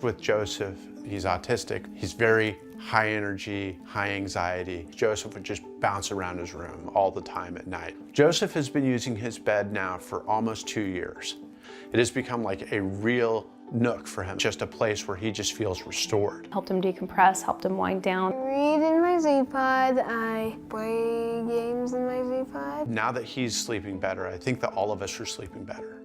With Joseph, he's autistic. He's very high energy, high anxiety. Joseph would just bounce around his room all the time at night. Joseph has been using his bed now for almost 2 years. It has become like a real nook for him, just a place where he just feels restored. Helped him decompress, helped him wind down. I read in my Zpod, I play games in my Zpod. Now that he's sleeping better, I think that all of us are sleeping better.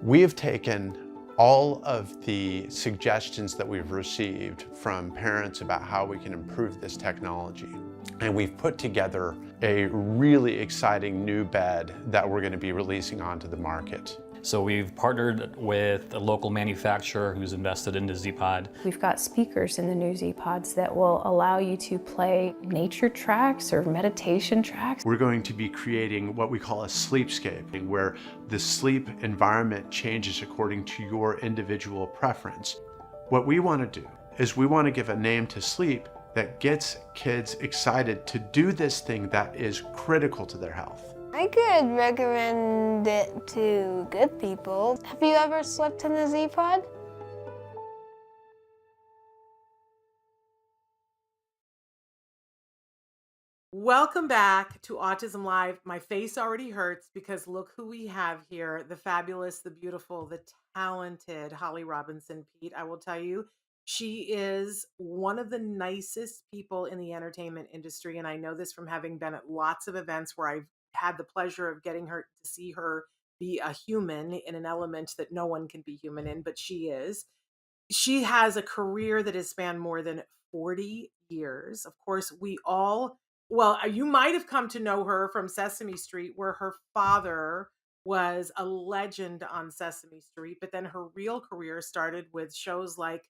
We have taken all of the suggestions that we've received from parents about how we can improve this technology, and we've put together a really exciting new bed that we're going to be releasing onto the market. So we've partnered with a local manufacturer who's invested into Zpod. We've got speakers in the new Zpods that will allow you to play nature tracks or meditation tracks. We're going to be creating what we call a sleepscape, where the sleep environment changes according to your individual preference. What we want to do is we want to give a name to sleep that gets kids excited to do this thing that is critical to their health. I could recommend it to good people. Have you ever slept in a Zpod? Welcome back to Autism Live. My face already hurts because look who we have here, the fabulous, the beautiful, the talented Holly Robinson Peete. I will tell you, she is one of the nicest people in the entertainment industry. And I know this from having been at lots of events where I've had the pleasure of getting her to see her be a human in an element that no one can be human in, but she is. She has a career that has spanned more than 40 years. Of course, you might have come to know her from Sesame Street, where her father was a legend on Sesame Street, but then her real career started with shows like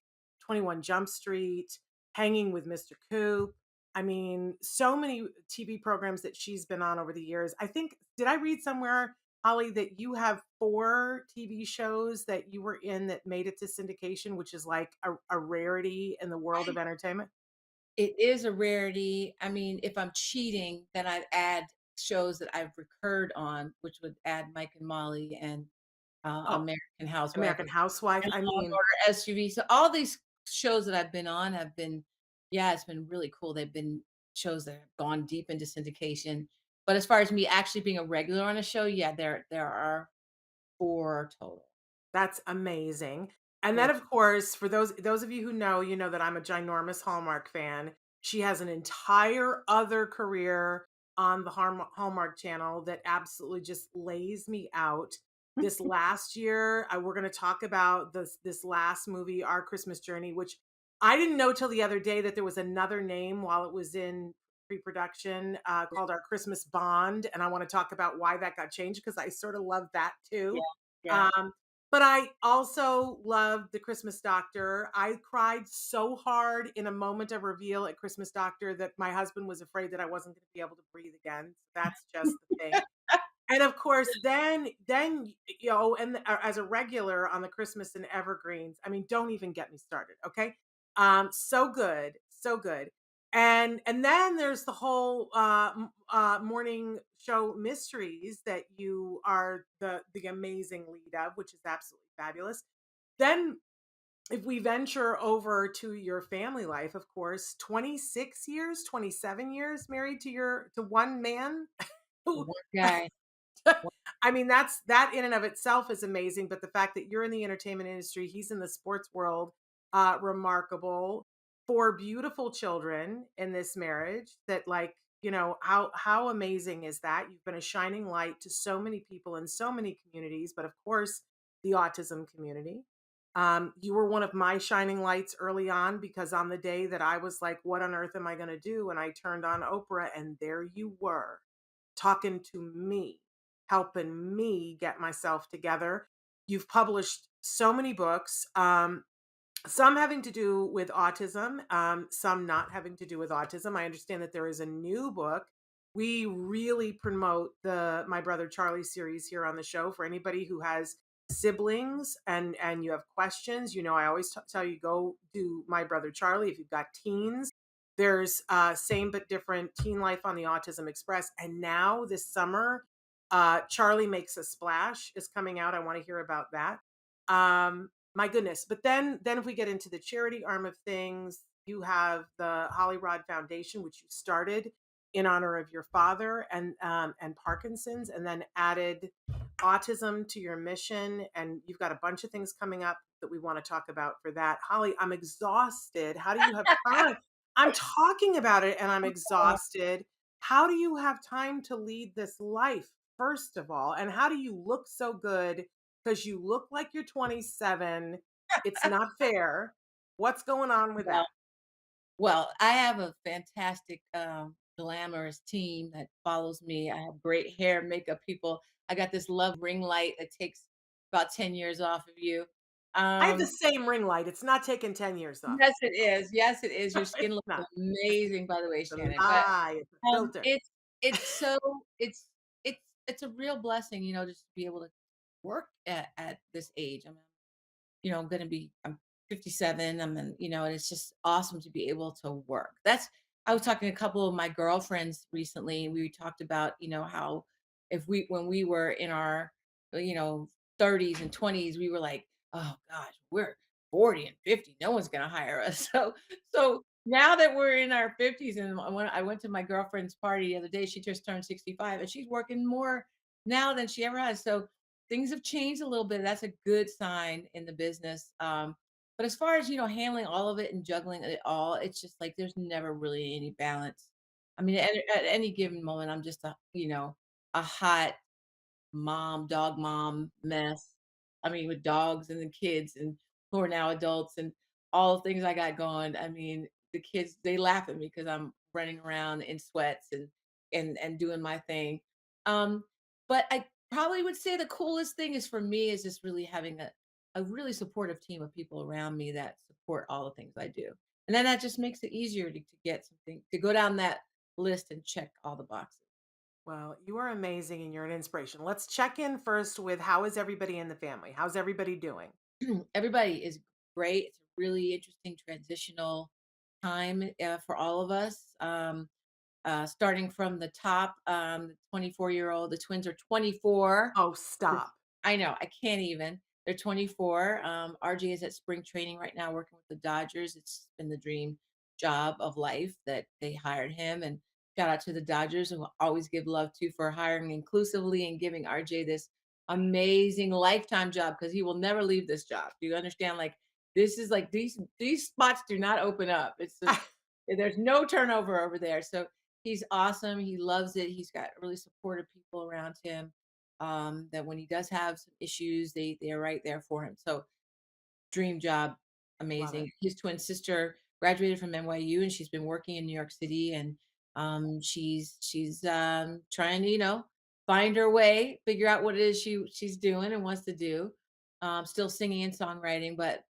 21 Jump Street, Hanging with Mr. Coop. I mean, so many TV programs that she's been on over the years. I think, did I read somewhere, Holly, that you have 4 TV shows that you were in that made it to syndication, which is like a rarity in the world of entertainment? It is a rarity. I mean, if I'm cheating, then I'd add shows that I've recurred on, which would add Mike and Molly and Oh, American Housewife American Housewife. and I Law and mean, Order SUV. So all these shows that I've been on have been, yeah, it's been really cool. They've been shows that have gone deep into syndication. But as far as me actually being a regular on a show, yeah, there are 4 total. that's amazing. And then, 4. of course, for those of you who know, you know that I'm a ginormous Hallmark fan. She has an entire other career on the Hallmark channel that absolutely just lays me out. This last year, we're going to talk about this last movie, Our Christmas Journey, which I didn't know till the other day that there was another name while it was in pre-production called Our Christmas Bond, and I want to talk about why that got changed because I sort of love that Yeah. too. Yeah. Um, but I also loved The Christmas Doctor. I cried so hard in a moment of reveal at Christmas Doctor that my husband was afraid that I wasn't going to be able to breathe again. So that's just the thing. And of course, then and as a regular on the Christmas and Evergreens, I mean, don't even get me started, okay? So good, so good. And then there's the whole morning show mysteries that you are the amazing lead of, which is absolutely fabulous. Then if we venture over to your family life, of course, 26 years, 27 years married to one man. One guy. I mean, that in and of itself is amazing. But the fact that you're in the entertainment industry, he's in the sports world, remarkable. 4 beautiful children in this marriage that how amazing is that? You've been a shining light to so many people in so many communities, but of course, the autism community. You were one of my shining lights early on because on the day that I was like, what on earth am I going to do? And I turned on Oprah and there you were talking to me, helping me get myself together. You've published so many books, some having to do with autism, some not having to do with autism. I understand that there is a new book. We really promote the My Brother Charlie series here on the show for anybody who has siblings and you have questions. I always tell you go do My Brother Charlie if you've got teens. There's Same but Different Teen Life on the Autism Express. And now this summer, Charlie Makes a Splash is coming out. I want to hear about that. My goodness. But then if we get into the charity arm of things, you have the HollyRod Foundation, which you started in honor of your father and Parkinson's, and then added autism to your mission. And you've got a bunch of things coming up that we want to talk about for that. Holly, I'm exhausted. How do you have time? I'm talking about it and I'm exhausted. How do you have time to lead this life, first of all? And how do you look so good? Because you look like you're 27. It's not fair. What's going on with Well, that? well, I have a fantastic, glamorous team that follows me. I have great hair, makeup people. I got this love ring light that takes about 10 years off of you. I have the Um, same ring light. It's not taking 10 years off. yes, it is. Yes, it is. Your It's skin looks not. amazing, by the way, It's a Shannon. But lie. It's a filter. it's it's so it's it's a real blessing, just to be able to work at this age. I mean, I'm 57. And it's just awesome to be able to work. I was talking to a couple of my girlfriends recently, and we talked about, how if we when we were in our, you know, 30s and 20s, we were like, oh gosh, we're 40 and 50, no one's gonna hire us. So now that we're in our 50s, and when I went to my girlfriend's party the other day, she just turned 65 and she's working more now than she ever has. So things have changed a little bit. That's a good sign in the business. But as far as handling all of it and juggling it all, it's just like there's never really any balance. I mean, at any given moment, I'm just a hot dog mom mess. I mean, with dogs and the kids and who are now adults and all the things I got going. I mean, the kids, they laugh at me because I'm running around in sweats and doing my thing. Um, but I probably would say the coolest thing is for me is just really having a really supportive team of people around me that support all the things I do. And then that just makes it easier to get something to go down that list and check all the boxes. Well, you are amazing and you're an inspiration. Let's check in first with how is everybody in the family? How's everybody doing? Everybody is great. It's a really interesting transitional time for all of us. Starting from the top, the 24-year-old, the twins are 24. Oh, stop. I know, I can't even. They're 24. RJ is at spring training right now working with the Dodgers. It's been the dream job of life that they hired him. And shout out to the Dodgers, who always give love to for hiring inclusively and giving RJ this amazing lifetime job because he will never leave this job. Do you understand? Like this is like these spots do not open up. It's just there's no turnover over there. So he's awesome. He loves it. He's got really supportive people around him that when he does have some issues, they're right there for him. So dream job, Love it. amazing. His twin sister graduated from NYU and she's been working in New York City and she's trying to find her way, figure out what it is she's doing and wants to do. Still singing and songwriting, but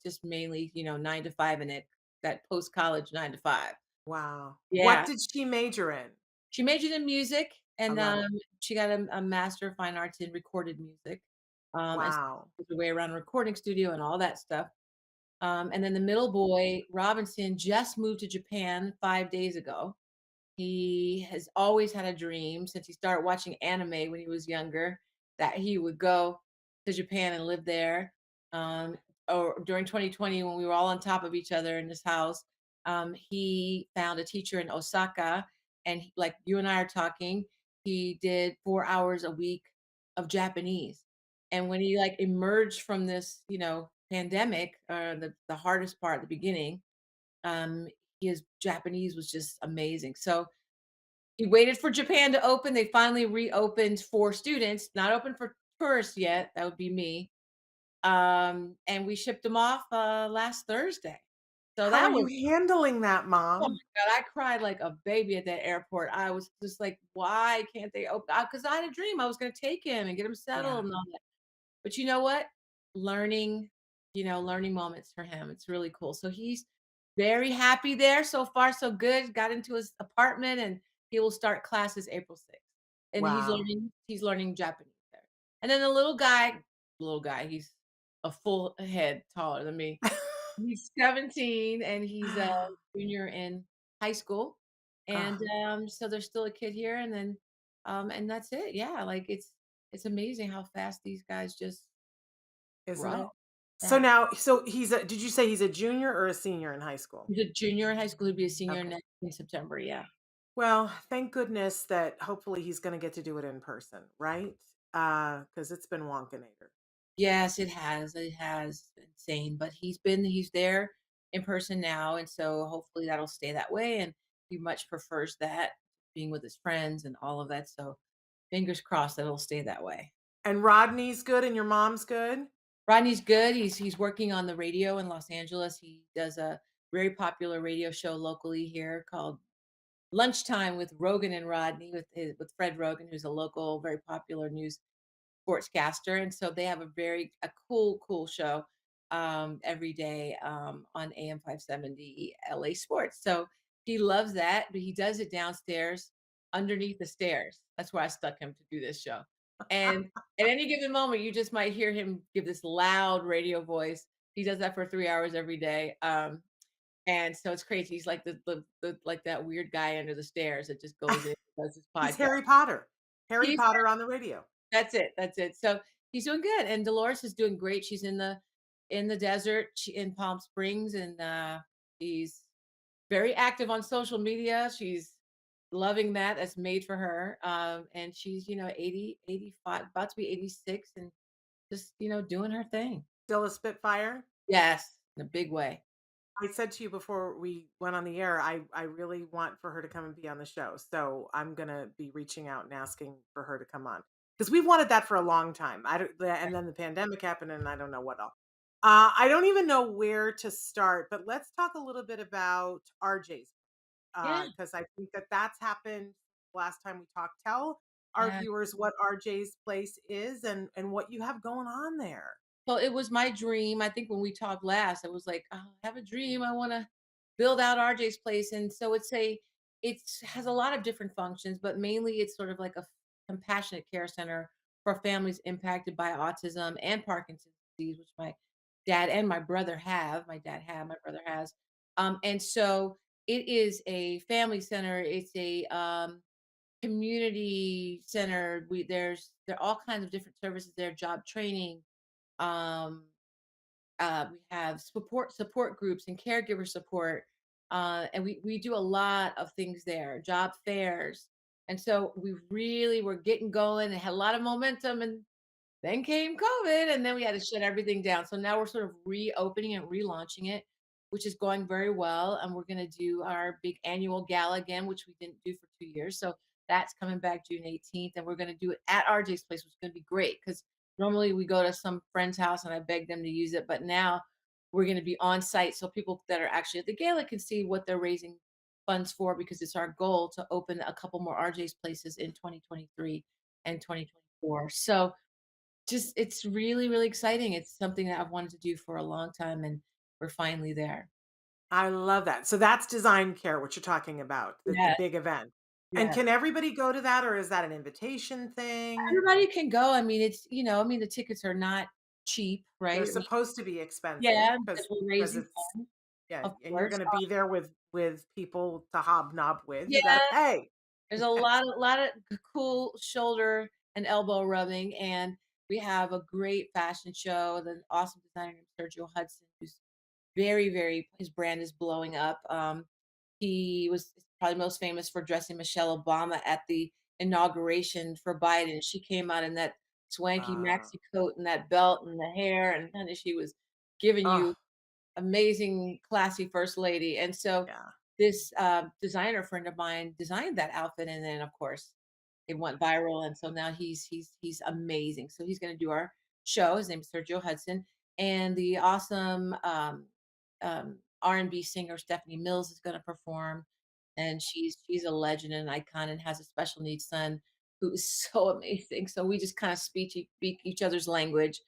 just mainly 9 to 5 in it. That post college 9 to 5. Wow. What Yeah, did she major in? she majored in music I and, love it. she got a Master of Fine Arts in recorded music, and Wow. the way around a recording studio and all that stuff. And then the middle boy, Robinson, just moved to Japan 5 days ago. He has always had a dream since he started watching anime when he was younger that he would go to Japan and live there. Um, or during 2020, when we were all on top of each other in his house, he found a teacher in Osaka, and like you and I are talking, he did 4 hours a week of Japanese. And when he like emerged from this, pandemic, the hardest part at the beginning, um, his Japanese was just amazing. So he waited for Japan to open. They finally reopened for students, not open for tourists yet. That would be me. And we shipped him off last Thursday. So How that are you was, handling that, oh mom? my God, I cried like a baby at that airport. I was just like, why can't they open? Because I had a dream I was going to take him and get him Yeah. settled and all that. But you know what? Learning, learning moments for him. It's really cool. So he's very happy there. So far, so good. Got into his apartment and he will start classes April 6th. And Wow. he's learning Japanese there. And then the little guy, he's a full head taller than me. He's 17 and he's a junior in high school. And Ah, so there's still a kid here and that's it. Yeah, like it's amazing how fast these guys just isn't grow. it? So Yeah. now, so did you say he's a junior or a senior in high school? He's a junior in high school. He'll be a senior Okay. next in September. Yeah. Well, thank goodness that hopefully he's going to get to do it in person, right? Because it's been wonkinator. Yes, it has. It has. Insane. But he's there in person now. And so hopefully that'll stay that way. And he much prefers that, being with his friends and all of that. So fingers crossed that it'll stay that way. And Rodney's good and your mom's good? Rodney's good. He's working on the radio in Los Angeles. He does a very popular radio show locally here called Lunchtime with Rogan and Rodney, with Fred Rogan, who's a local, very popular news sportscaster, and so they have a cool show every day on AM 570 LA Sports. So he loves that, but he does it downstairs underneath the stairs. That's where I stuck him to do this show. And at any given moment, you just might hear him give this loud radio voice. He does that for 3 hours every day. And so it's crazy. He's like the like that weird guy under the stairs that just goes in and does his He's podcast. Harry Potter. Harry He's Potter on the radio. That's it. So he's doing good, and Dolores is doing great. She's in the desert in Palm Springs, and she's very active on social media. She's loving that. That's made for her. And she's 80, 85, about to be 86, and just doing her thing. Still a Spitfire? Yes, in a big way. I said to you before we went on the air, I really want for her to come and be on the show. So I'm gonna be reaching out and asking for her to come on because we've wanted that for a long time. I don't, and then the pandemic happened, and I don't know what else. I don't even know where to start, but let's talk a little bit about RJ's Yeah, because I think that that's happened last time we talked. Tell our yeah. viewers what RJ's place is and what you have going on there. Well, it was my dream. I think when we talked last, I was like, "Oh, I have a dream. I want to build out RJ's place." And so it's has a lot of different functions, but mainly it's sort of like a compassionate care center for families impacted by autism and Parkinson's disease, which my dad and my brother have. My dad had, my brother has. And so it is a family center. It's a community center. There are all kinds of different services there, job training, um, we have support groups and caregiver support, and we do a lot of things there, job fairs, and so we really were getting going and had a lot of momentum, and then came COVID, and then we had to shut everything down. So now we're sort of reopening and relaunching it, which is going very well. And we're going to do our big annual gala again, which we didn't do for 2 years. So that's coming back June 18th. And we're going to do it at RJ's place, which is going to be great because normally we go to some friend's house and I beg them to use it. But now we're going to be on site so people that are actually at the gala can see what they're raising funds for because it's our goal to open a couple more RJ's places in 2023 and 2024. So just it's really, really exciting. It's something that I've wanted to do for a long time, and we're finally there. I love that. So that's design care, what you're talking about, the Yes, big event. And yes. can everybody go to that or is that an invitation thing? Everybody can go. I mean, the tickets are not cheap, They're right? I mean, supposed to be expensive yeah, because we're because raising it's funds, yeah, of and you're course. gonna be there with people to hobnob with. You Yeah, gotta pay. there's a lot of cool shoulder and elbow rubbing, and we have a great fashion show. The awesome designer named Sergio Hudson, who's very, very his brand is blowing up. He was probably most famous for dressing Michelle Obama at the inauguration for Biden. She came out in that swanky Uh, maxi coat and that belt and the hair, and kinda she was giving you oh, amazing, classy first lady. And so yeah. this designer friend of mine designed that outfit, and then of course it went viral. And so now he's amazing. So he's going to do our show. His name is Sergio Hudson, and the awesome R&B singer Stephanie Mills is going to perform. And she's a legend and an icon, and has a special needs son who is so amazing. So we just kind of speak each other's language.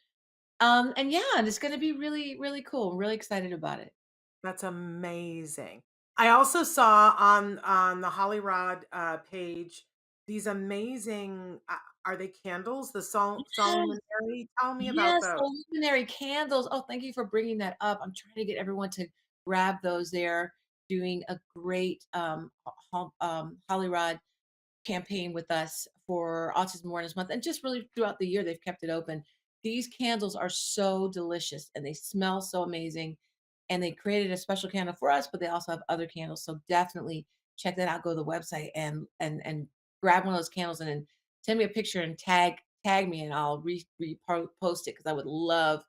And yeah, and it's going to be really, really cool. I'm really excited about it. That's amazing. I also saw on the HollyRod page these amazing are they candles? The Yes. Solemnary? Tell me about Yes, those. the luminary candles. Oh, thank you for bringing that up. I'm trying to get everyone to grab those. They're doing a great HollyRod campaign with us for Autism Awareness Month, and just really throughout the year they've kept it open. these candles are so delicious and they smell so amazing. And they created a special candle for us, but they also have other candles. So definitely check that out. Go to the website and grab one of those candles and then send me a picture and tag me and I'll repost it because I would love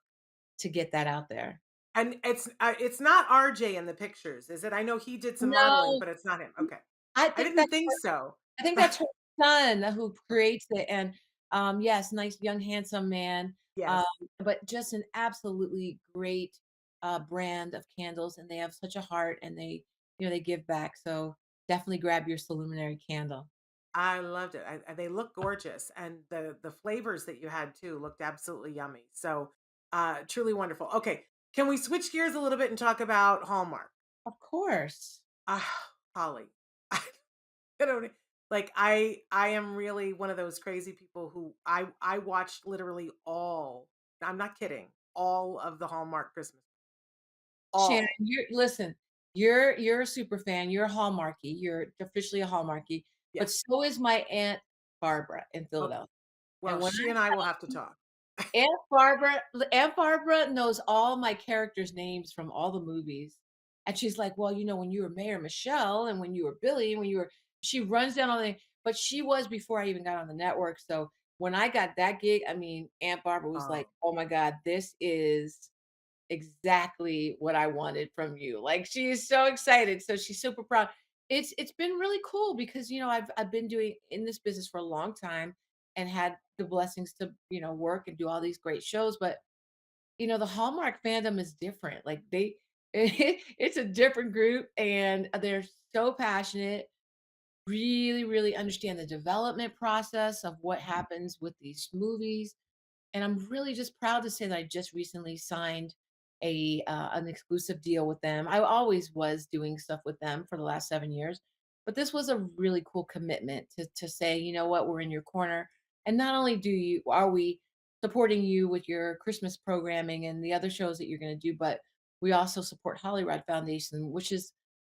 to get that out there. And it's not RJ in the pictures, is it? I know he did some modeling, No, but it's not him. Okay. I I think didn't that's think so. I think that's her son who creates it, and, yes, nice, young, handsome man, um, Yes. but just an absolutely great, brand of candles, and they have such a heart, and they give back, so definitely grab your Luminary candle. I loved it. They look gorgeous, and the flavors that you had too looked absolutely yummy. So, truly wonderful. Okay, can we switch gears a little bit and talk about Hallmark? Of course. Ah, Holly, I don't like. I am really one of those crazy people who I watched literally all. I'm not kidding. All of the Hallmark Christmas, Shannon, all. you're a super fan, you're a Hallmarky, you're officially a Hallmarky, but Yes. so is my Aunt Barbara in Oh, Philadelphia, well, and when she and I will have to talk. Aunt Barbara knows all my characters' names from all the movies, and she's like, "Well, when you were Mayor Michelle, and when you were Billy, and when you were," she runs down all the, but she was before I even got on the network. So when I got that gig, I mean, Aunt Barbara was like, Oh, "Oh my God, this is exactly what I wanted from you." Like, she is so excited, so she's super proud. It's been really cool because, I've been doing in this business for a long time and had the blessings to, work and do all these great shows, but, the Hallmark fandom is different. Like, it's a different group, and they're so passionate, really, really understand the development process of what happens with these movies, and I'm really just proud to say that I just recently signed an exclusive deal with them. I always was doing stuff with them for the last 7 years, but this was a really cool commitment to say, you know what, we're in your corner, and not only do you are we supporting you with your Christmas programming and the other shows that you're going to do, but we also support HollyRod Foundation, which is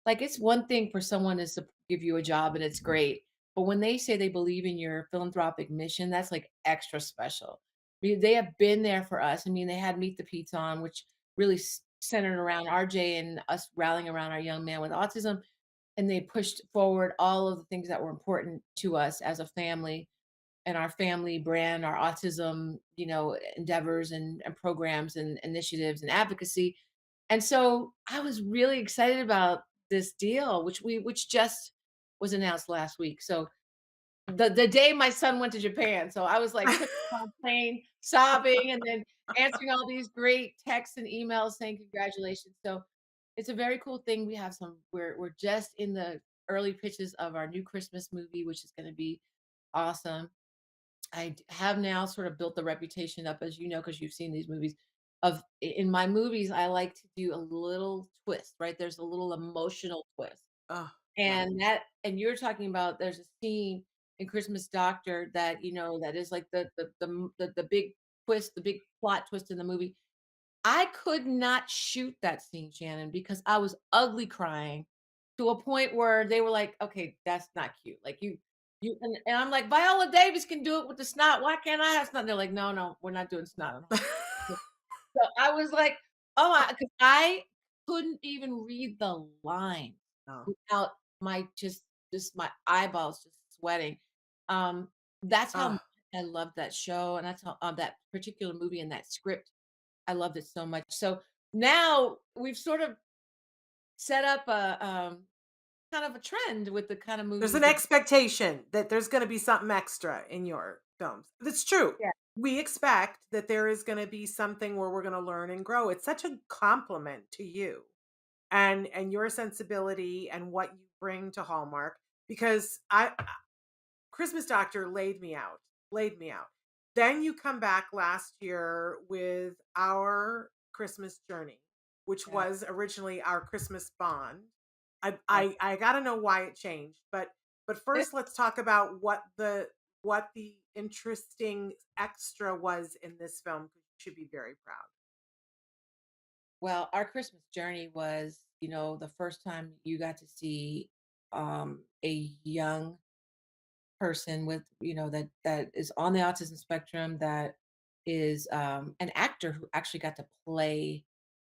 like, it's one thing for someone to give you a job and it's great, but when they say they believe in your philanthropic mission, that's like extra special. They have been there for us. I mean, they had Meet the Pete's on, which really centered around RJ and us rallying around our young man with autism. And they pushed forward all of the things that were important to us as a family and our family brand, our autism, endeavors and programs and initiatives and advocacy. And so I was really excited about this deal, which just was announced last week. So the day my son went to Japan. So I was like sitting on a plane sobbing and then answering all these great texts and emails saying congratulations. So it's a very cool thing. We're just in the early pitches of our new Christmas movie, which is going to be awesome. Have now sort of built the reputation up, as you know, because you've seen these movies. In my movies, I like to do a little twist, right? There's a little emotional twist. oh, love it. And you're talking about there's a scene in Christmas Doctor that, that is like the big twist, the big plot twist in the movie. I could not shoot that scene, Shannon, because I was ugly crying to a point where they were like, "Okay, that's not cute." Like, and I'm like, "Viola Davis can do it with the snot. Why can't I have snot?" And they're like, "No, no, we're not doing snot." So I was like, "Oh my," because I couldn't even read the lines Oh, without my my eyeballs just sweating. Um, that's how much oh, I loved that show, and that's how that particular movie and that script, I loved it so much. So now we've sort of set up a kind of a trend with the kind of there's movies an that. expectation that there's going to be something extra in your films. That's true. Yeah. We expect that there is going to be something where we're going to learn and grow. It's such a compliment to you and your sensibility and what you bring to Hallmark because Christmas Doctor laid me out. Then you come back last year with Our Christmas Journey, which Yeah. was originally Our Christmas Bond. I Yeah. I got to know why it changed, but first let's talk about what the interesting extra was in this film. 'Cause you should be very proud. Well, our Christmas journey was, the first time you got to see a young person with, that is on the autism spectrum that is an actor who actually got to play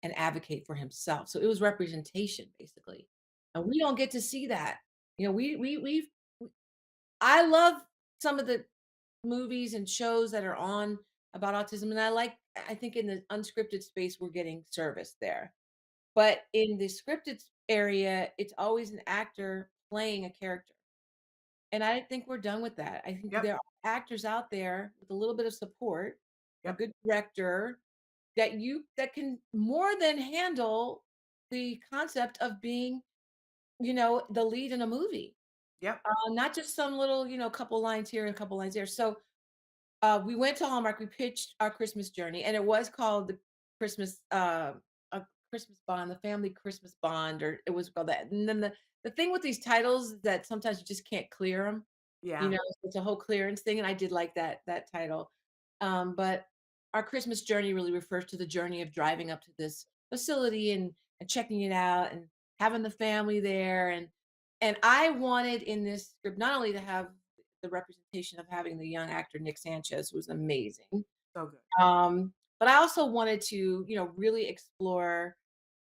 and advocate for himself. So it was representation basically. And we don't get to see that. You know, we I love some of the movies and shows that are on about autism, and I think in the unscripted space we're getting service there. But in the scripted area, it's always an actor playing a character. And I think we're done with that. I think Yep. there are actors out there with a little bit of support, a Yep. good director that can more than handle the concept of being, the lead in a movie. Yep. Not just some little, couple lines here and a couple lines there. So we went to Hallmark, we pitched our Christmas journey, and it was called the Christmas a Christmas Bond, the Family Christmas Bond, or it was called that. And then the thing with these titles is that sometimes you just can't clear them. Yeah. So it's a whole clearance thing, and I did like that title. But our Christmas journey really refers to the journey of driving up to this facility and checking it out and having the family there. And I wanted in this script not only to have the representation of having the young actor Nick Sanchez, who was amazing, So good. but I also wanted to, really explore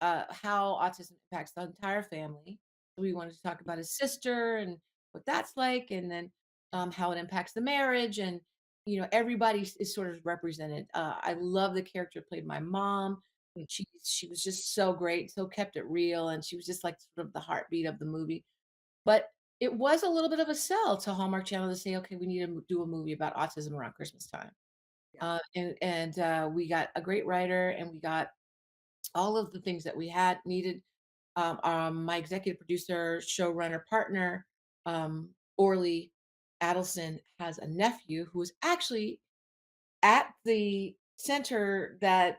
how autism impacts the entire family. So we wanted to talk about his sister and what that's like, and then how it impacts the marriage, and everybody is sort of represented. I love the character played my mom. She was just so great, so kept it real, and she was just like sort of the heartbeat of the movie. But it was a little bit of a sell to Hallmark Channel to say, okay, we need to do a movie about autism around Christmas time. Yeah. We got a great writer, and we got all of the things that we had needed. My executive producer, showrunner, partner, Orly Adelson, has a nephew who is actually at the center that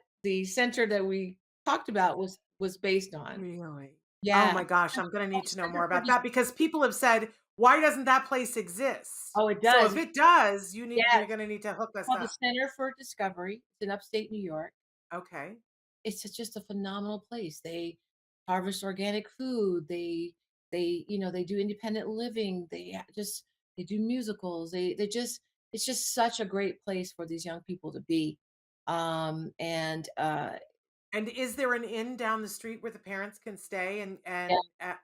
we talked about was based on. Really? Oh Yeah. my gosh, I'm gonna need to know more Center for about that because people have said, "Why doesn't that place exist?" Oh, it So does. if it does, Yeah, you're gonna need to hook us called the up. Center for Discovery. It's in upstate New York. Okay. Just a phenomenal place. They harvest organic food. They do independent living. They do musicals. They just it's just such a great place for these young people to be. And And is there an inn down the street where the parents can stay yeah,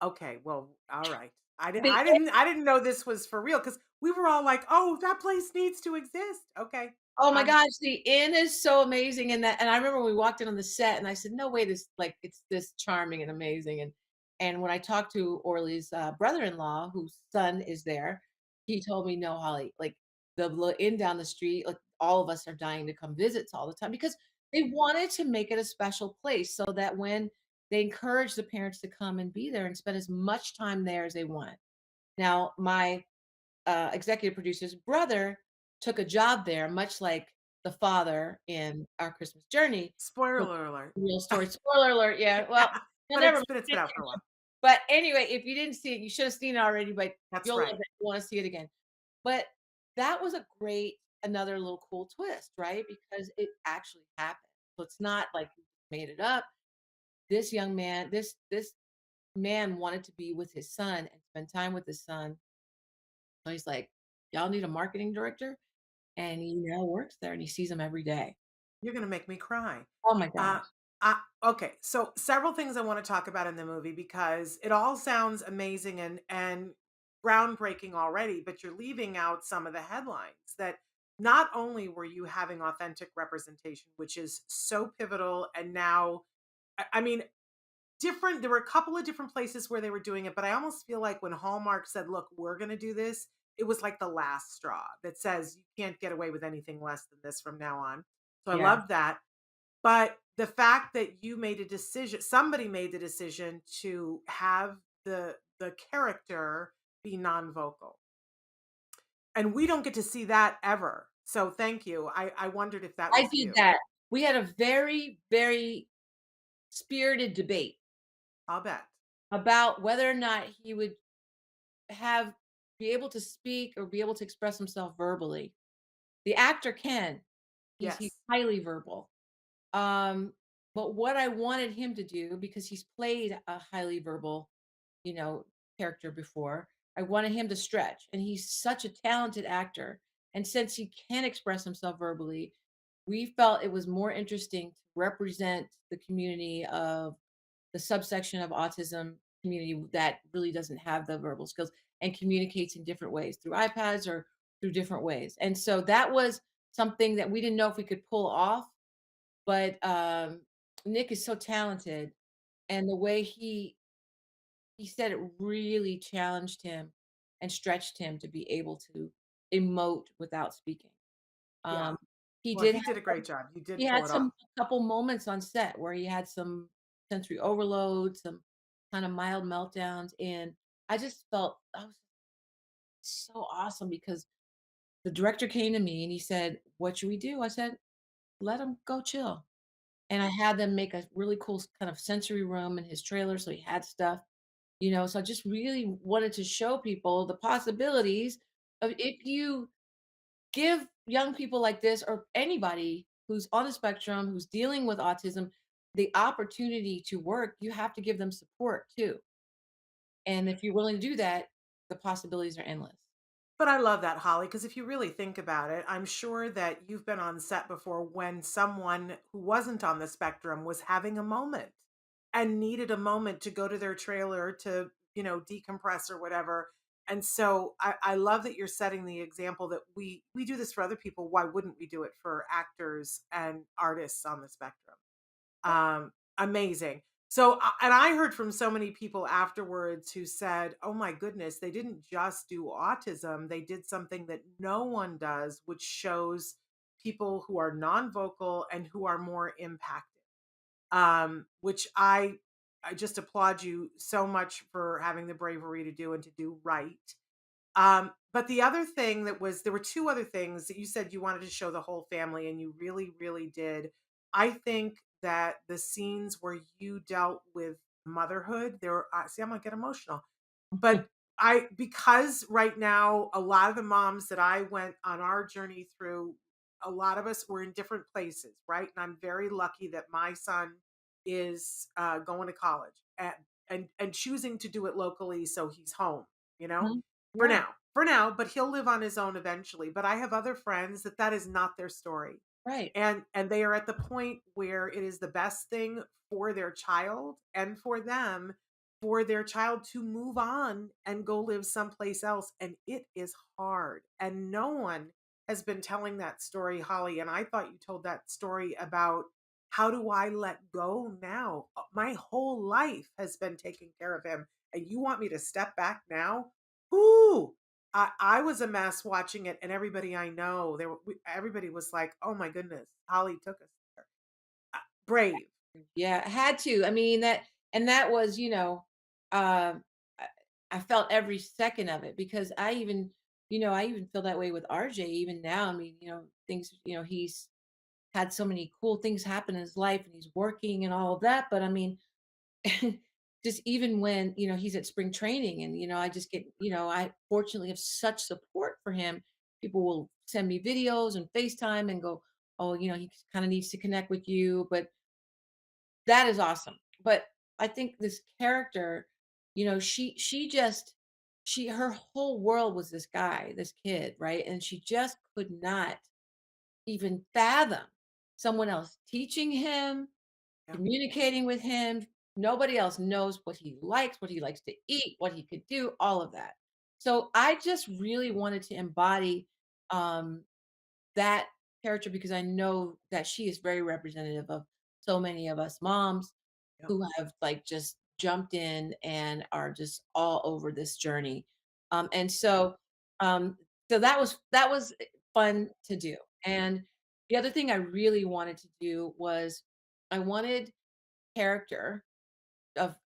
okay, well, all right. the I didn't know this was for real because we were all like, "Oh, that place needs to exist." Okay. Oh my Um, gosh, the inn is so amazing, and I remember when we walked in on the set, and I said, "No way, it's this charming and amazing." And when I talked to Orly's brother-in-law, whose son is there, he told me, "No, Holly, like the inn down the street, like all of us are dying to come visit all the time because they wanted to make it a special place so that when they encourage the parents to come and be there and spend as much time there as they want." Now, my executive producer's brother took a job there, much like the father in Our Christmas Journey. Took spoiler alert. real story. Spoiler alert. Yeah. Well, you'll never. But it's been out for a while. But anyway, if you didn't see it, you should have seen it already. But That's you'll love right. it. You want to see it again. But that was a great, another little cool twist, right? Because it actually happened. So it's not like you made it up. This young man, this man wanted to be with his son and spend time with his son. So he's like, "Y'all need a marketing director?" And he now works there, and he sees them every day. You're gonna make me cry. Oh my Uh, gosh. okay, so several things I want to talk about in the movie because it all sounds amazing and groundbreaking already, but you're leaving out some of the headlines that not only were you having authentic representation, which is so pivotal, and now, I mean, different. There were a couple of different places where they were doing it, but I almost feel like when Hallmark said, "Look, we're going to do this," it was like the last straw that says you can't get away with anything less than this from now on. So I Yeah. love that. But the fact that you made a decision, somebody made the decision to have the character be non-vocal. And we don't get to see that ever. So thank you. I wondered if that I was did you. that. We had a very, very spirited debate I'll bet. about whether or not he would have be able to speak or be able to express himself verbally. The actor can. He's Yes. highly verbal. Um, but what I wanted him to do, because he's played a highly verbal, you know, character before, I wanted him to stretch. And he's such a talented actor. And since he can express himself verbally, we felt it was more interesting to represent the community of the subsection of autism community that really doesn't have the verbal skills and communicates in different ways through iPads or through different ways. And so that was something that we didn't know if we could pull off, but Nick is so talented, and the way he said it really challenged him and stretched him to be able to emote without speaking. Yeah. Um, he Well, did he have did a great job. You he did pull had it some off. a couple moments on set where he had some sensory overload, some kind of mild meltdowns, and I just felt I was so awesome because the director came to me and he said, "What should we do?" I said, "Let him go chill." And I had them make a really cool kind of sensory room in his trailer, so he had stuff, so I just really wanted to show people the possibilities of if you give young people like this or anybody who's on the spectrum, who's dealing with autism, the opportunity to work, you have to give them support too. And if you're willing to do that, the possibilities are endless. But I love that, Holly, because if you really think about it, I'm sure that you've been on set before when someone who wasn't on the spectrum was having a moment and needed a moment to go to their trailer to, decompress or whatever. And so I love that you're setting the example that we do this for other people. Why wouldn't we do it for actors and artists on the spectrum? Amazing. So, and I heard from so many people afterwards who said, "Oh my goodness, they didn't just do autism; they did something that no one does, which shows people who are non-vocal and who are more impacted." Which I just applaud you so much for having the bravery to do and to do right. But the other thing that was there were 2 other things that you said you wanted to show the whole family, and you really, really did. I think that the scenes where you dealt with motherhood, there were see, I'm gonna get emotional. But I because right now, a lot of the moms that I went on our journey through, a lot of us were in different places, right? And I'm very lucky that my son is going to college and choosing to do it locally, so he's home, you know Mhm. for Yeah, now, for now, but he'll live on his own eventually. But I have other friends that that is not their story. right. And they are at the point where it is the best thing for their child and for them for their child to move on and go live someplace else, and it is hard. And no one has been telling that story, Holly, and I thought you told that story about how do I let go now? My whole life has been taking care of him, and you want me to step back now? Ooh, I was a mess watching it, and everybody I know, everybody was like, "Oh my goodness, Holly took us there." Brave. Yeah, I had to. I mean, that was, um, I, I felt every second of it because I even feel that way with RJ even now. I mean, things, he's had so many cool things happen in his life and he's working and all of that. But I mean, just even when, he's at spring training and, I just get, I fortunately have such support for him. People will send me videos and FaceTime and go, oh, he kind of needs to connect with you. But that is awesome. But I think this character, she just her whole world was this guy, this kid, right? And she just could not even fathom someone else teaching him, Yeah. communicating with him. Nobody else knows what he likes to eat, what he could do, all of that. So I just really wanted to embody um that character because I know that she is very representative of so many of us moms Yep. who have like just jumped in and are just all over this journey. And um, so that was fun to do. And the other thing I really wanted to do was I wanted character of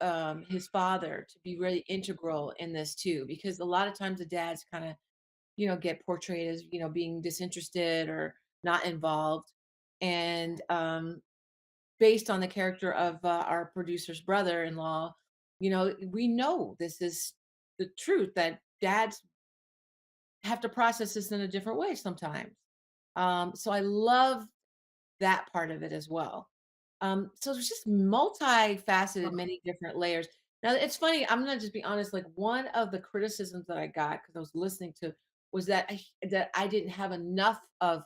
his father to be really integral in this too, because a lot of times the dads kind of get portrayed as, being disinterested or not involved. And based on the character of our producer's brother-in-law, we know this is the truth that dads have to process this in a different way sometimes. So I love that part of it as well. So it's just multifaceted, many different layers. Now it's funny, I'm gonna just be honest, like one of the criticisms that I got because I was listening to was that I didn't have enough of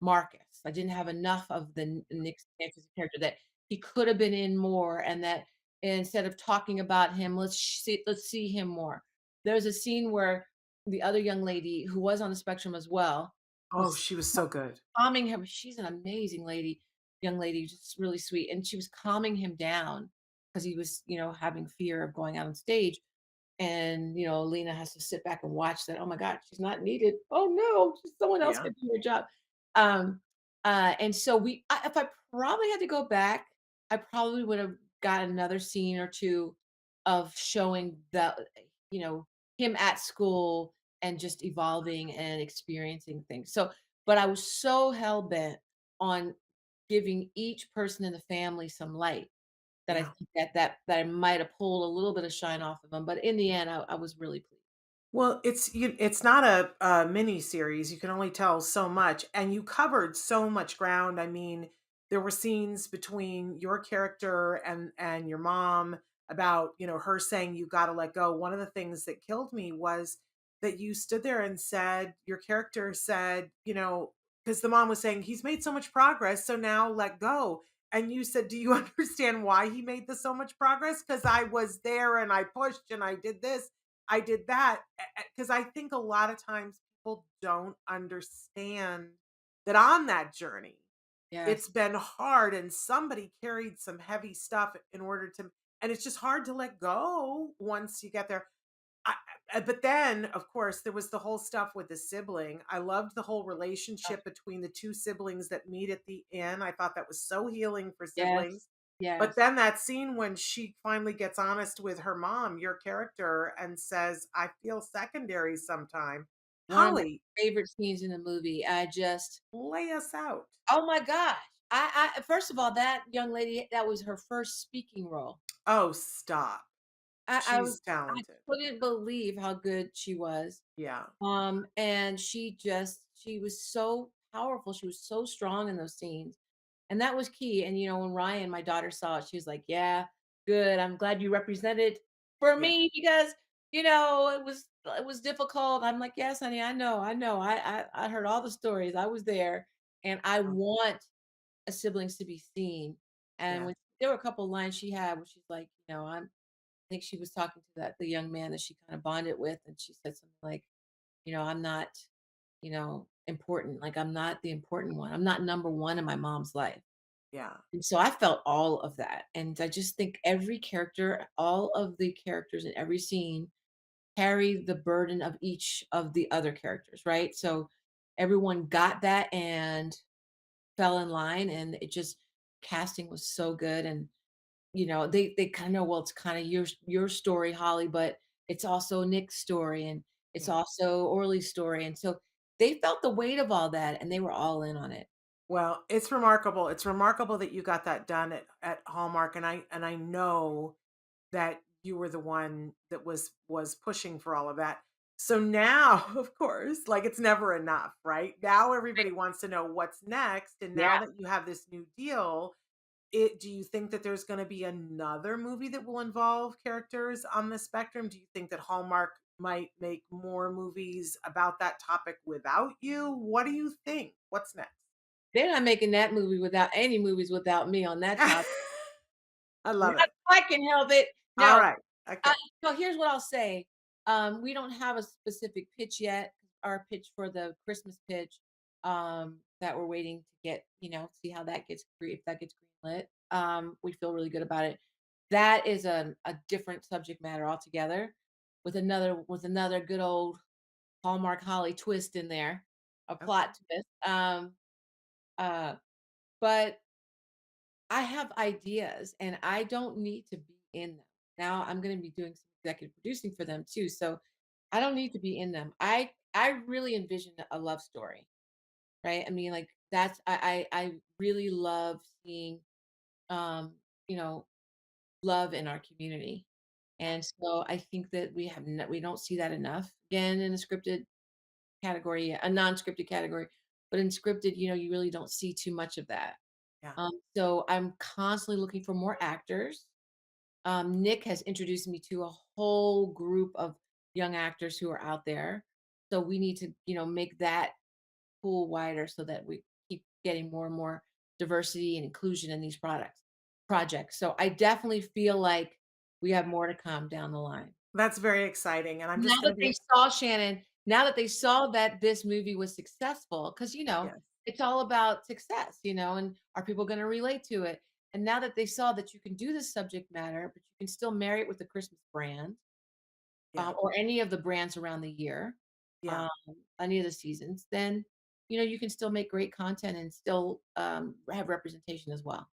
Marcus. I didn't have enough of the Nick Sanchez character that he could have been in more, and that instead of talking about him, let's see him more. There's a scene where the other young lady who was on the spectrum as well Oh, was she was so good. calming him. She's an amazing lady, young lady, just really sweet, and she was calming him down because he was, having fear of going out on stage. And Lena has to sit back and watch that. Oh my God, she's not needed. Oh no, someone else Yeah. can do her job. Um, and so if I probably had to go back, I probably would have got another scene or two of showing him at school and just evolving and experiencing things. So, but I was so hell bent on giving each person in the family some light that I Yeah. think that I might have pulled a little bit of shine off of them, but in the end, I was really pleased. Well, it's not a mini series. You can only tell so much, and you covered so much ground. I mean, there were scenes between your character and your mom about, her saying you got to let go. One of the things that killed me was that you stood there and said, your character said, because the mom was saying he's made so much progress, so now let go. And you said, "Do you understand why he made the so much progress? Because I was there and I pushed and I did this." I did that because I think a lot of times people don't understand that on that journey, Yes. it's been hard and somebody carried some heavy stuff in order to, and it's just hard to let go once you get there. I, but then, of course, there was the whole stuff with the sibling. I loved the whole Oh, relationship between the two siblings that meet at the inn. I thought that was so healing for yes. siblings. But Yes. then that scene when she finally gets honest with her mom, your character, and says, I feel secondary sometime. One of my Holly, favorite scenes in the movie. lay us out. Oh my gosh. I first of all, that young lady, that was her first speaking role. Oh, stop. I was She's I talented. couldn't believe how good she was. Yeah. And she was so powerful. She was so strong in those scenes. And that was key. And when Ryan, my daughter, saw it, she was like, "Yeah, good. I'm glad you represented for Yeah. me because it was difficult." I'm like, "Yes, honey, I know. I heard all the stories. I was there, and I Oh, want siblings to be seen." And yeah. when there were a couple lines she had where she's like, I think she was talking to the young man that she kind of bonded with, and she said something like, "I'm not, important. Like I'm not the important one. I'm not number one in my mom's life." Yeah. And so I felt all of that. And I just think every character, all of the characters in every scene carry the burden of each of the other characters, right? So everyone got that and fell in line, and it just casting was so good. And they kind of know, well, it's kind of your story, Holly, but it's also Nick's story, and it's Yeah. also Orly's story. And so they felt the weight of all that, and they were all in on it. Well, it's remarkable. It's remarkable that you got that done at Hallmark. And I know that you were the one that was pushing for all of that. So now, of course, like it's never enough, right? Now everybody wants to know what's next. And now Yeah. that you have this new deal, do you think that there's going to be another movie that will involve characters on the spectrum? Do you think that Hallmark might make more movies about that topic without you? What do you think? What's next? They're not making that movie without any movies without me on that topic. I love Not it. if I can help it. All No. right. Okay. Here's what I'll say. We don't have a specific pitch yet. Our pitch for the Christmas pitch, that we're waiting to get, see how that gets if that gets greenlit. We feel really good about it. That is a different subject matter altogether, with another good old Hallmark Holly twist in there, a Okay. plot twist. Uh, but I have ideas and I don't need to be in them. Now I'm going to be doing some executive producing for them too. So I don't need to be in them. I really envision a love story, right? I mean, like that's I really love seeing um, you know, love in our community. And so I think that we don't see that enough again in a scripted category, a non-scripted category, but in scripted, you really don't see too much of that. Yeah. So I'm constantly looking for more actors. Nick has introduced me to a whole group of young actors who are out there. So we need to, make that pool wider so that we keep getting more and more diversity and inclusion in these projects. So I definitely feel like we have more to come down the line. That's very exciting. And I'm Now just going that to be, they saw Shannon, now that they saw that this movie was successful, because yes. it's all about success, and are people going to relate to it? And now that they saw that you can do this subject matter, but you can still marry it with the Christmas brand, Yeah. or any of the brands around the year, Yeah. um, any of the seasons, then you can still make great content and still have representation as well.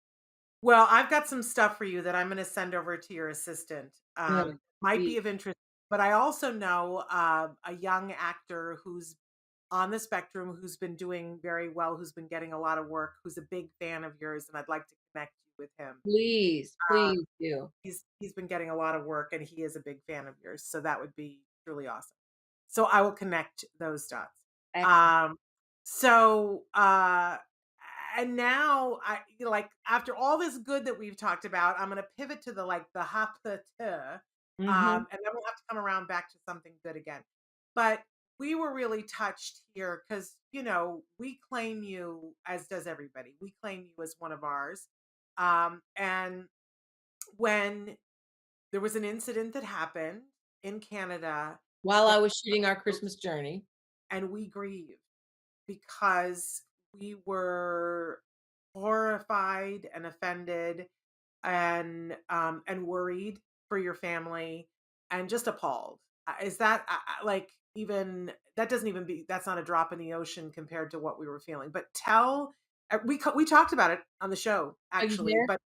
Well, I've got some stuff for you that I'm going to send over to your assistant. Good. Might be Please. of interest, but I also know a young actor who's on the spectrum, who's been doing very well, who's been getting a lot of work, who's a big fan of yours, and I'd like to connect you with him. Please, Uh, please do. he's been getting a lot of work, and he is a big fan of yours, so that would be truly awesome. So I will connect those dots. Excellent. Um, so and now like after all this good that we've talked about, I'm gonna pivot to the like the happeteur, Hmm. and then we'll have to come around back to something good again. But we were really touched here because we claim you, as does everybody. We claim you as one of ours. And when there was an incident that happened in Canada, While that I was shooting our Christmas journey. and we grieved because we were horrified and offended and worried for your family and just appalled. Is that like even that doesn't even be that's not a drop in the ocean compared to what we were feeling. But tell we talked about it on the show Are you actually, there? but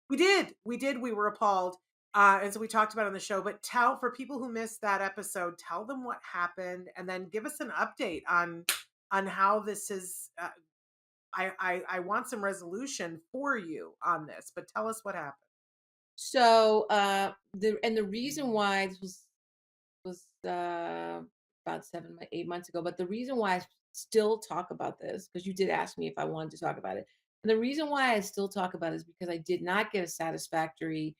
we were appalled. And so we talked about it on the show, but tell for people who missed that episode, tell them what happened and then give us an update on how this is I want some resolution for you on this, but tell us what happened. So, the reason why this was about 8 months ago, but the reason why I still talk about this, because you did ask me if I wanted to talk about it, and the reason why I still talk about it is because I did not get a satisfactory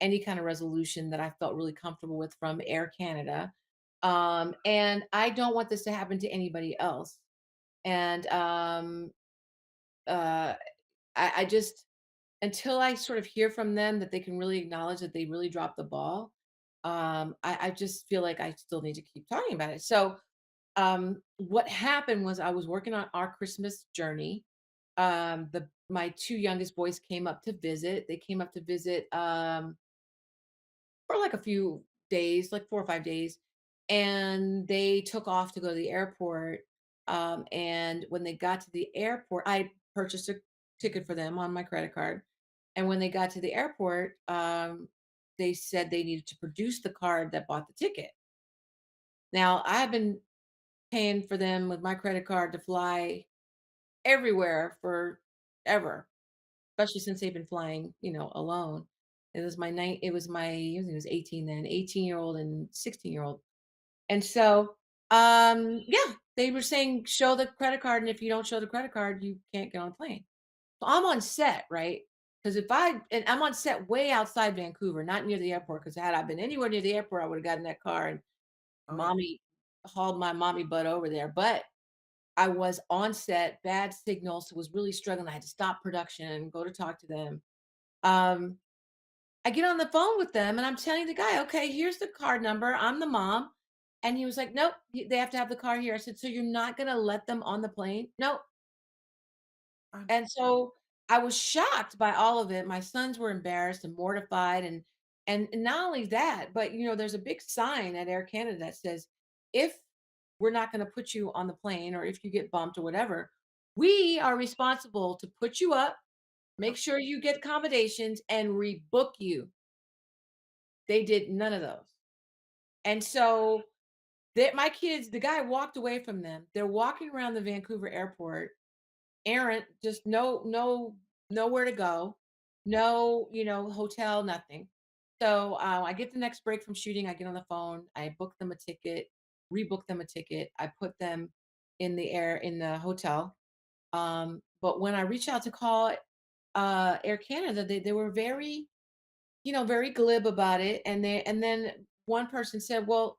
any kind of resolution that I felt really comfortable with from Air Canada, and I don't want this to happen to anybody else. And uh, I just until I sort of hear from them that they can really acknowledge that they really dropped the ball, I just feel like I still need to keep talking about it. So, what happened was I was working on our Christmas journey. The My two youngest boys came up to visit. They came up to visit for like a few days, like 4 or 5 days, and they took off to go to the airport. And when they got to the airport, I purchased a ticket for them on my credit card. And when they got to the airport, they said they needed to produce the card that bought the ticket. Now, I have been paying for them with my credit card to fly everywhere forever, especially since they've been flying, alone. It was my, I think it was 18 then, 18-year-old and 16-year-old. And so, yeah, they were saying, show the credit card. And if you don't show the credit card, you can't get on a plane. So I'm on set, right? Because and I'm on set way outside Vancouver, not near the airport. Because had I been anywhere near the airport, I would have gotten that car and Oh yeah. mommy hauled my mommy butt over there. But I was on set, bad signal, so was really struggling. I had to stop production, go to talk to them. Um, I get on the phone with them and I'm telling the guy, okay, here's the card number. I'm the mom. And he was like, nope, they have to have the car here. I said, so you're not going to let them on the plane? Nope. I'm And so I was shocked by all of it. My sons were embarrassed and mortified. And not only that, but there's a big sign at Air Canada that says, if we're not going to put you on the plane or if you get bumped or whatever, we are responsible to put you up, make sure you get accommodations, and rebook you. They did none of those. And so my kids, the guy walked away from them. They're walking around the Vancouver airport, errant, just nowhere to go, no, hotel, nothing. So I get the next break from shooting. I get on the phone. I book them a ticket, rebook them a ticket. I put them in the hotel. But when I reach out to call Air Canada, they were very, very glib about it. And then one person said, well,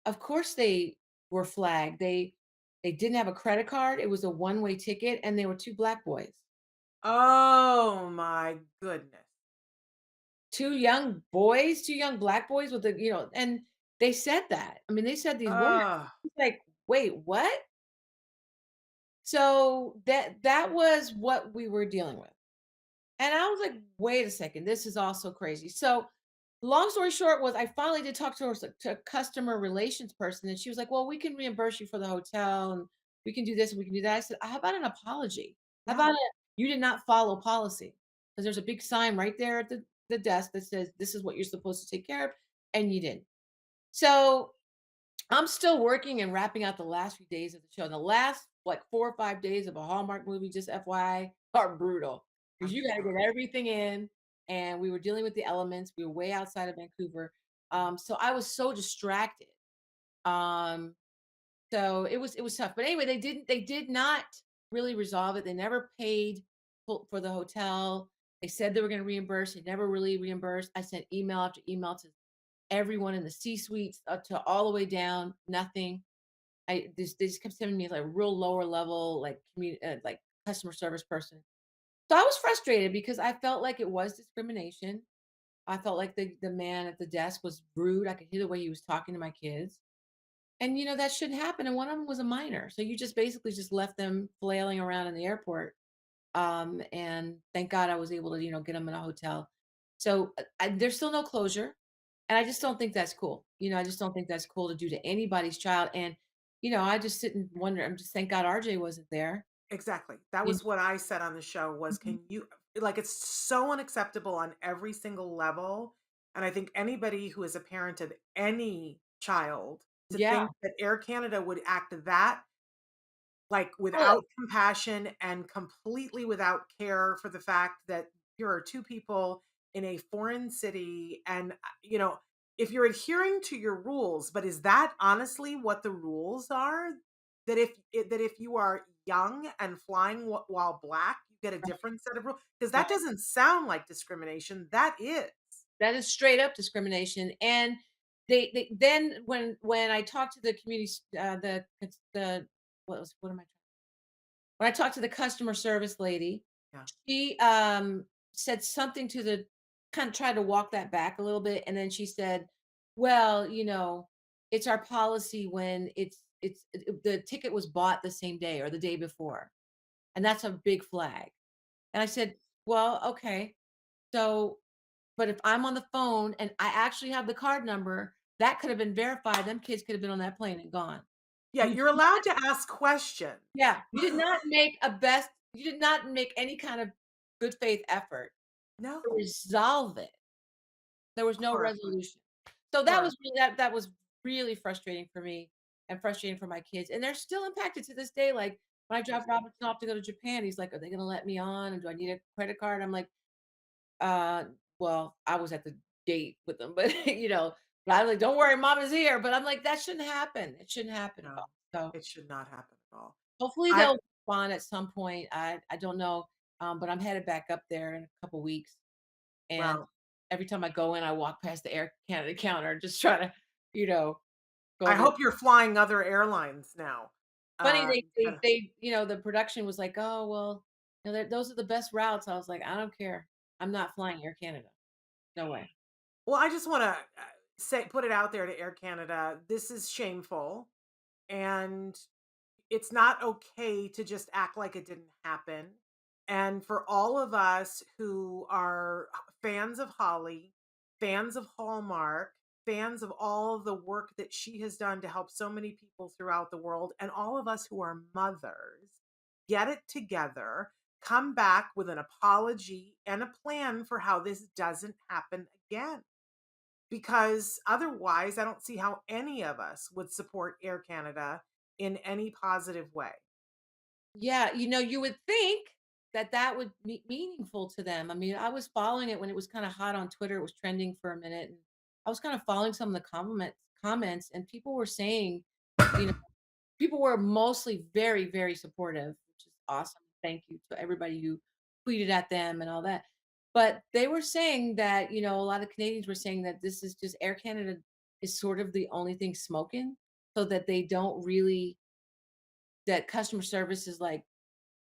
of course they were flagged. They didn't have a credit card. It was a one-way ticket, and they were two black boys, Oh my goodness. two young black boys with the and they said that. I mean, they said these words. Oh, It's like, wait, what? So that was what we were dealing with. And I was like, wait a second, this is all so crazy. So long story short was I finally did talk to her to a customer relations person, and she was like, well, we can reimburse you for the hotel and we can do this and we can do that. I said, how about an apology? How yeah. about you did not follow policy? Because there's a big sign right there at the desk that says this is what you're supposed to take care of, and you didn't. So I'm still working and wrapping out the last few days of the show. And the last like 4 or 5 days of a Hallmark movie, just FYI, are brutal because I'm you got to sure. get everything in. And we were dealing with the elements. We were way outside of Vancouver, so I was so distracted. Um, so it was tough. But anyway, they did not really resolve it. They never paid for the hotel. They said they were going to reimburse. They never really reimbursed. I sent email after email to everyone in the C-suites up to all the way down, nothing. They just kept sending me like real lower level, like like customer service person. So I was frustrated because I felt like it was discrimination. I felt like the man at the desk was rude. I could hear the way he was talking to my kids. And that shouldn't happen. And one of them was a minor. So you just basically just left them flailing around in the airport. And thank God I was able to, get them in a hotel. So there's still no closure. And I just don't think that's cool. I just don't think that's cool to do to anybody's child. And, I just sit and wonder, I'm just thank God RJ wasn't there. Exactly. That You was what I said on the show was, Mhm. can you like, it's so unacceptable on every single level. And I think anybody who is a parent of any child to Yeah. think that Air Canada would act that like Well, without compassion and completely without care for the fact that here are two people in a foreign city and if you're adhering to your rules, but is that honestly what the rules are, that if you are young and flying while black you get a different set of rules, because right. that doesn't sound like discrimination, that is. That is straight up discrimination. And they then when I talked to the community, the what am I when I talked to the customer service lady, Yeah. she said something to the kind of tried to walk that back a little bit, and then she said, "Well, it's our policy when the ticket was bought the same day or the day before, and that's a big flag." And I said, "Well, okay, so but if I'm on the phone and I actually have the card number, that could have been verified. Them kids could have been on that plane and gone. Yeah, You you're allowed to ask questions. Yeah, you did not make any kind of good faith effort to No. resolve it. There was no Horrifying. resolution. So Horrifying. that was really frustrating for me and frustrating for my kids, and they're still impacted to this day, like, when I Yes. dropped Robertson off to go to Japan, he's like, "Are they gonna let me on, and do I need a credit card?" I'm like, well, I was at the gate with them, but, but I was like, "Don't worry, mom is here," but I'm like, "That shouldn't happen. It shouldn't happen at No, all." So it should not happen at all. hopefully I they'll respond at some point. I don't know, but I'm headed back up there in a couple weeks, and Well, every time I go in, I walk past the Air Canada counter, just try to, you know, go I over. hope you're flying other airlines now. Funny, Kinda the production was like, "Oh well, those are the best routes." I was like, "I don't care. I'm not flying Air Canada. No way." well, I just wanna, say put it out there to Air Canada, this is shameful, and it's not okay to just act like it didn't happen. And for all of us who are fans of Holly, fans of Hallmark, fans of all of the work that she has done to help so many people throughout the world, and all of us who are mothers, get it together, come back with an apology and a plan for how this doesn't happen again. Because otherwise, I don't see how any of us would support Air Canada in any positive way. Yeah, you would think that that would be meaningful to them. I mean, I was following it when it was kind of hot on Twitter. It was trending for a minute, and I was kind of following some of the comments, and people were saying, you know, people were mostly very, very supportive, which is awesome. Thank you to everybody who tweeted at them and all that. But they were saying that, a lot of Canadians were saying that this is just Air Canada is sort of the only thing smoking. so that they don't really that customer service is like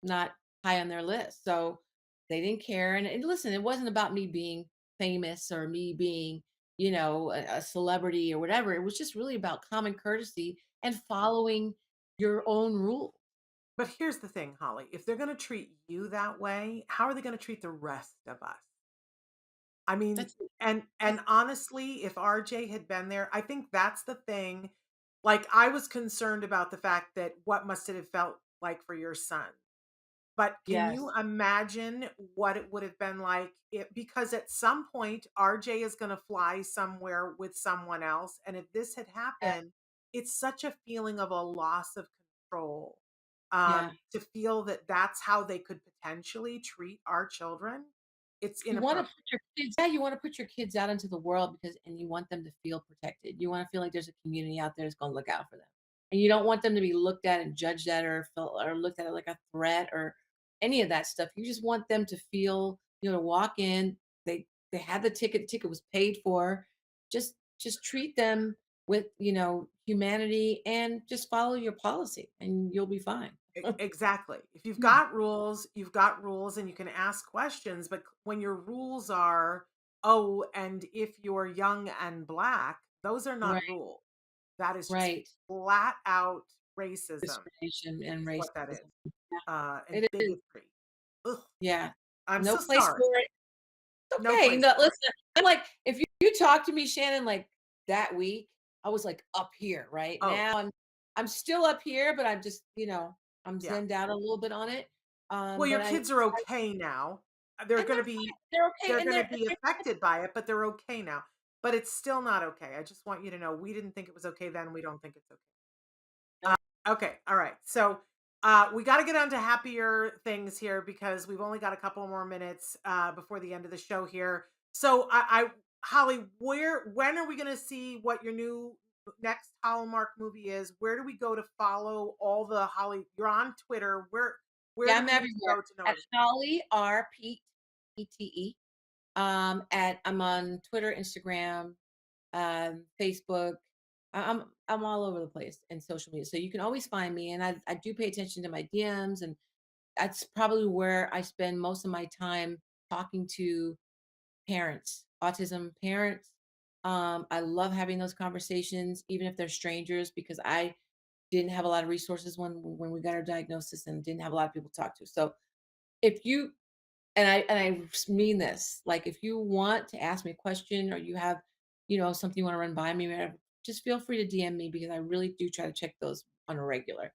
not high on their list. So they didn't care. And listen, it wasn't about me being famous or me being, a celebrity or whatever. It was just really about common courtesy and following your own rules. But here's the thing, Holly. If they're going to treat you that way, how are they going to treat the rest of us? I mean, That's and honestly, if RJ had been there, I think that's the thing. Like, I was concerned about the fact that what must it have felt like for your son. But can you yes. imagine what it would have been like if, because at some point RJ is going to fly somewhere with someone else, and if this had Yeah. happened, it's such a feeling of a loss of control. Yeah. To feel that that's how they could potentially treat our children, it's You wanna inappropriate. put your kids yeah, you wanna put your kids out into the world because and you want them to feel protected. You wanna feel like there's a community out there that's gonna look out for them. And you don't want them to be looked at and judged at or feel or looked at like a threat or any of that stuff. You just want them to feel, to walk in, they had the ticket was paid for. Just treat them with, humanity and just follow your policy and you'll be fine. Exactly. If Yeah. you've got rules and you can ask questions, but when your rules are, oh, and if you're young and black, those are not Right, rules. That is just right. flat out racism Discrimination and is what that racism. is. Yeah, And it is. bigotry. Ugh, Yeah. I'm No so place sorry. for it. No Okay. place No, for it. listen, I'm like, if you talk to me, Shannon, like that week, I was like up here, right? Oh, Now I'm still up here, but I'm just, I'm yeah. zenned out a little bit on it. Well, your But kids are okay now. They're and gonna they're be fine. They're okay. they're And gonna be affected by it, but they're okay now. But it's still not okay. I just want you to know we didn't think it was okay then. We don't think it's okay. no, Okay, all right. So we got to get on to happier things here because we've only got a couple more minutes before the end of the show here. So Holly, when are we going to see what your new next Hallmark movie is? Where do we go to follow all the Holly? You're on Twitter. Where yeah, do I'm we need to everywhere. go to know At everything? Holly R Pete PTE. At I'm on Twitter, Instagram, Facebook. I'm all over the place in social media, so you can always find me. And I do pay attention to my DMs, and that's probably where I spend most of my time talking to parents, autism parents. I love having those conversations, even if they're strangers, because I didn't have a lot of resources when we got our diagnosis and didn't have a lot of people to talk to. So if you and I mean this, like if you want to ask me a question or you have, something you want to run by me, whatever, just feel free to DM me because I really do try to check those on a regular.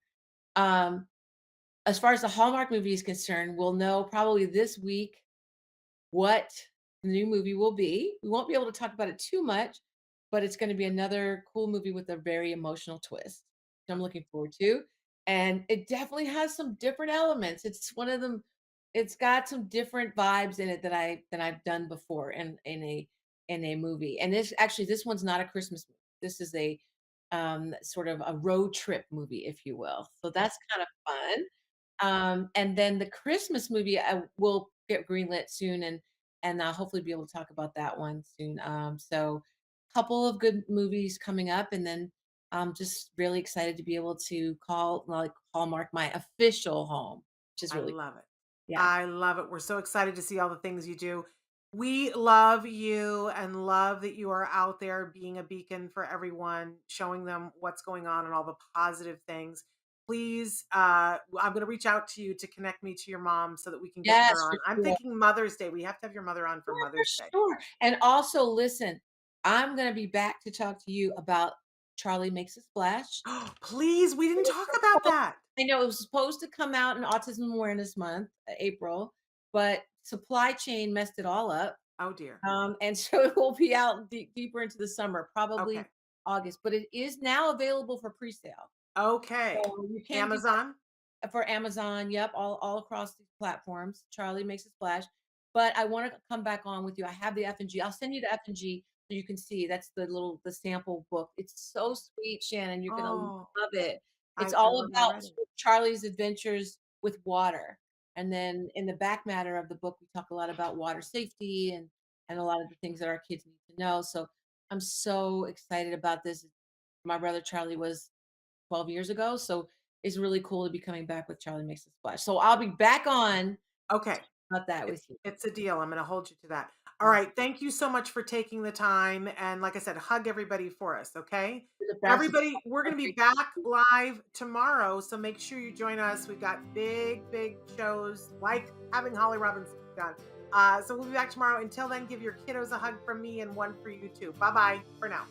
Um, as far as the Hallmark movie is concerned, we'll know probably this week what the new movie will be. We won't be able to talk about it too much, but it's going to be another cool movie with a very emotional twist. Which I'm looking forward to. And it definitely has some different elements. It's one of them, it's got some different vibes in it that I've done before in a movie. And this one's not a Christmas movie. This is a sort of a road trip movie, if you will. So that's kind of fun. And then the Christmas movie will get greenlit soon, and I'll hopefully be able to talk about that one soon. So couple of good movies coming up, and then I'm just really excited to be able to call like Hallmark my official home, which is I really love it. yeah. I love it. We're so excited to see all the things you do. We love you and love that you are out there being a beacon for everyone, showing them what's going on and all the positive things. Please, I'm going to reach out to you to connect me to your mom so that we can get her Yes, on. for I'm sure. thinking Mother's Day. We have to have your mother on for Yeah, for Mother's Day. sure. And also, listen, I'm gonna be back to talk to you about Charlie Makes a Splash. Please, we It didn't was talk about supposed that. I know it was supposed to come out in Autism Awareness Month, April, but supply chain messed it all up. Oh, dear. And so it will be out deeper into the summer, Okay. probably August, but it is now available for pre-sale. Okay. So you can get Amazon. for Amazon, yep, all across these platforms. Charlie Makes a Splash. But I want to come back on with you. I have the F and G. I'll send you the F and G so you can see. That's the sample book. It's so sweet, Shannon. You're gonna Oh, love it. It's I all love it about already. Charlie's adventures with water. And then in the back matter of the book, we talk a lot about water safety and a lot of the things that our kids need to know. So I'm so excited about this. My brother Charlie was 12 years ago. So it's really cool to be coming back with Charlie Makes a Splash. So I'll be back on Okay. about that with It's you. it's a deal. I'm going to hold you to that. All right. Thank you so much for taking the time. And like I said, hug everybody for us. Okay. You're the best. Everybody, we're going to be back live tomorrow. So make sure you join us. We've got big shows like having Holly Robinson done. So we'll be back tomorrow. Until then, give your kiddos a hug from me and one for you too. Bye bye for now.